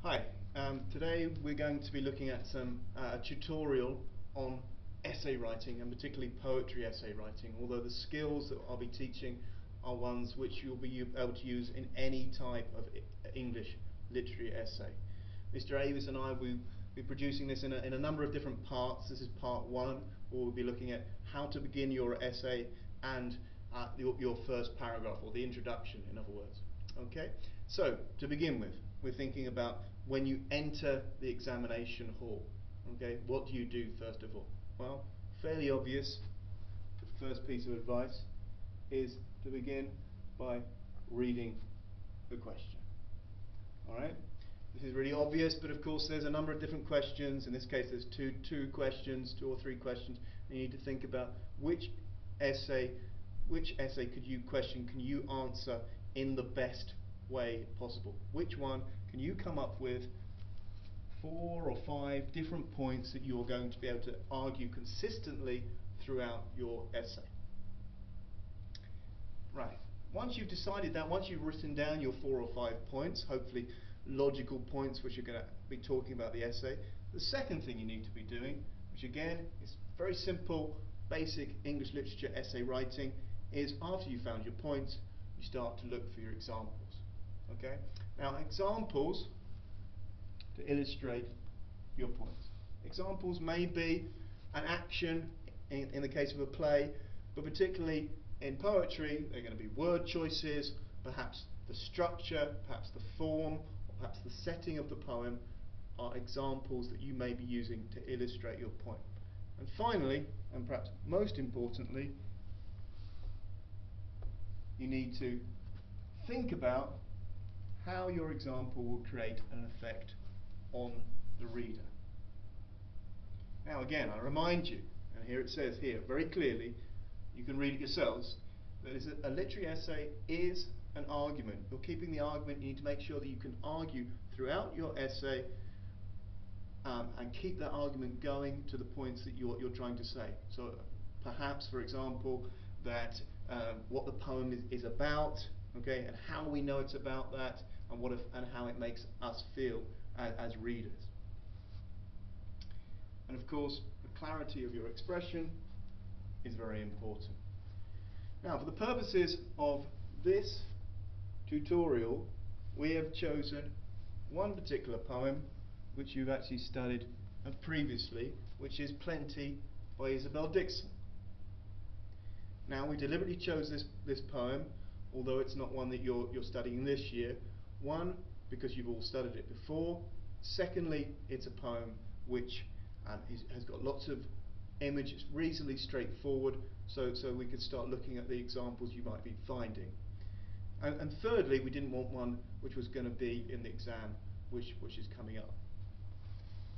Hi, today we're going to be looking at a tutorial on essay writing, and particularly poetry essay writing, although the skills that I'll be teaching are ones which you'll be able to use in any type of English literary essay. Mr. Avis and I will be producing this in a number of different parts. This is part one, where we'll be looking at how to begin your essay and your first paragraph, or the introduction, in other words. Okay, so to begin with, we're thinking about when you enter the examination hall. Okay, what do you do first of all? Well, fairly obvious. The first piece of advice is to begin by reading the question. Alright, this is really obvious, but of course there's a number of different questions. In this case there's two questions, two or three questions. You need to think about which essay can you answer in the best way possible. Which one can you come up with 4 or 5 different points that you're going to be able to argue consistently throughout your essay. Right, once you've decided that, once you've written down your 4 or 5 points, hopefully logical points which you're going to be talking about the essay, the second thing you need to be doing, which again is very simple, basic English literature essay writing, is after you've found your points, you start to look for your examples. Okay? Now, examples to illustrate your points. Examples may be an action in the case of a play, but particularly in poetry, they're going to be word choices, perhaps the structure, perhaps the form, or perhaps the setting of the poem are examples that you may be using to illustrate your point. And finally, and perhaps most importantly, you need to think about how your example will create an effect on the reader. Now again, I remind you, and here it says here very clearly, you can read it yourselves, that a literary essay is an argument. You're keeping the argument. You need to make sure that you can argue throughout your essay and keep that argument going to the points that you're trying to say. So perhaps, for example, that what the poem is about, okay, and how we know it's about that, and how it makes us feel as readers. And of course, the clarity of your expression is very important. Now, for the purposes of this tutorial, we have chosen one particular poem which you've actually studied previously, which is Plenty by Isabel Dixon. Now, we deliberately chose this poem, although it's not one that you're studying this year. One, because you've all studied it before. Secondly, it's a poem which has got lots of images, reasonably straightforward, so we could start looking at the examples you might be finding. And thirdly, we didn't want one which was going to be in the exam, which is coming up.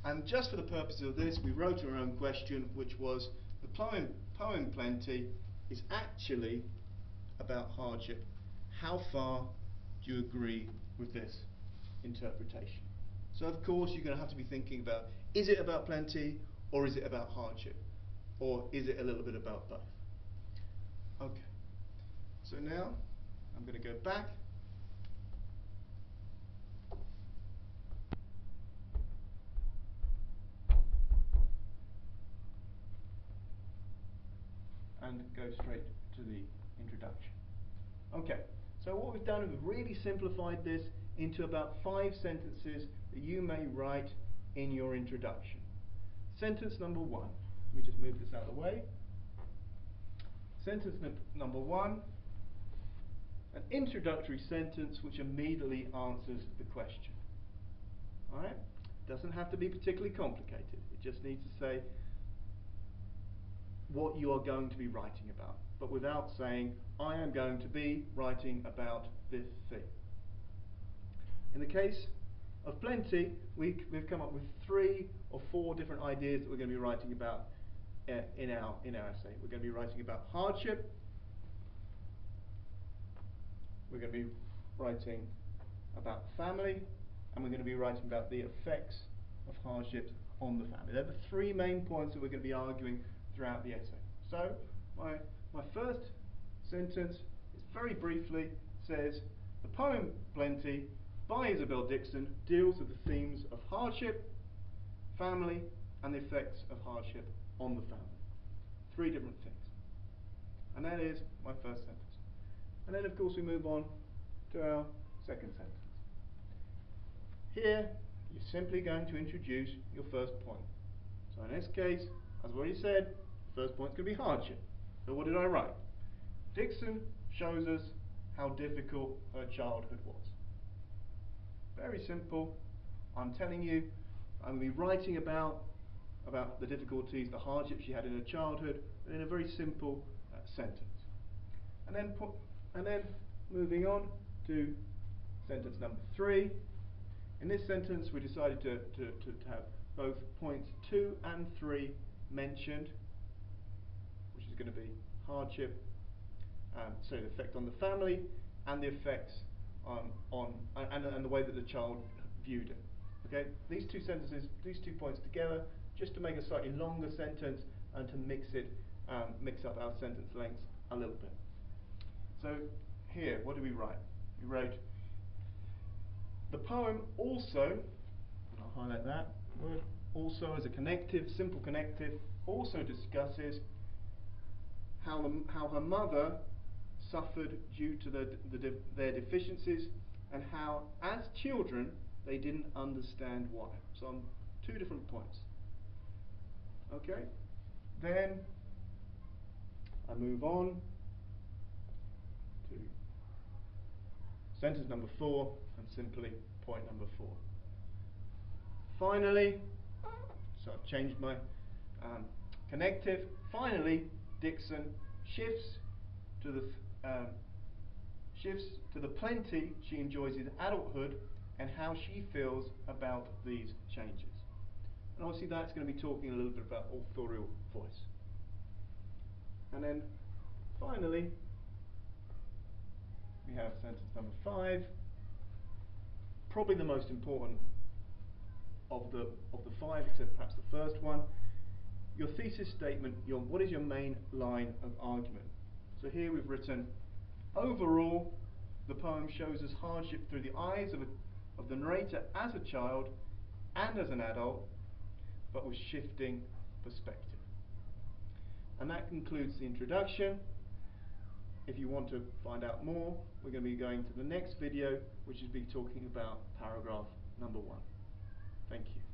And just for the purpose of this, we wrote our own question, which was, the poem Plenty is actually about hardship. How far do you agree with this interpretation? So of course you're going to have to be thinking about, is it about plenty or is it about hardship? Or is it a little bit about both? Okay, so now I'm going to go back and go straight to the introduction. Okay, so what we've done is we've really simplified this into about 5 sentences that you may write in your introduction. Sentence number 1. Let me just move this out of the way. Sentence number 1, an introductory sentence which immediately answers the question. Alright? Doesn't have to be particularly complicated. It just needs to say what you are going to be writing about, but without saying, I am going to be writing about this thing. In the case of Plenty, we've come up with 3 or 4 different ideas that we're going to be writing about in our essay. We're going to be writing about hardship, we're going to be writing about family, and we're going to be writing about the effects of hardship on the family. They're the 3 main points that we're going to be arguing throughout the essay. So my first sentence is very briefly says, the poem Plenty by Isabel Dixon deals with the themes of hardship, family, and the effects of hardship on the family. 3 different things. And that is my first sentence. And then of course we move on to our second sentence. Here you're simply going to introduce your first point. So in this case, as I've already said, the first point is going to be hardship. So what did I write? Dixon shows us how difficult her childhood was. Very simple. I'm telling you, I'm going to be writing about the difficulties, the hardship she had in her childhood, in a very simple sentence. And then moving on to sentence number 3. In this sentence, we decided to have both points 2 and 3 mentioned, which is going to be hardship, so the effect on the family, and the effects and the way that the child viewed it. Okay, these 2 sentences, these 2 points together, just to make a slightly longer sentence and to mix up our sentence lengths a little bit. So here, what do we write? We wrote, the poem also, and I'll highlight that word, also as a connective, simple connective, also discusses how her mother suffered due to their deficiencies, and how, as children, they didn't understand why. So on 2 different points. Okay? Then I move on to sentence number 4, and simply point number 4. Finally, so I've changed my connective. Finally, Dixon shifts to the plenty she enjoys in adulthood and how she feels about these changes. And obviously that's going to be talking a little bit about authorial voice. And then finally we have sentence number 5, probably the most important of the 5, except perhaps the first one. Your thesis statement, what is your main line of argument? So here we've written, overall, the poem shows us hardship through the eyes of the narrator as a child and as an adult, but with shifting perspective. And that concludes the introduction. If you want to find out more, we're going to be going to the next video, which will be talking about paragraph number 1. Thank you.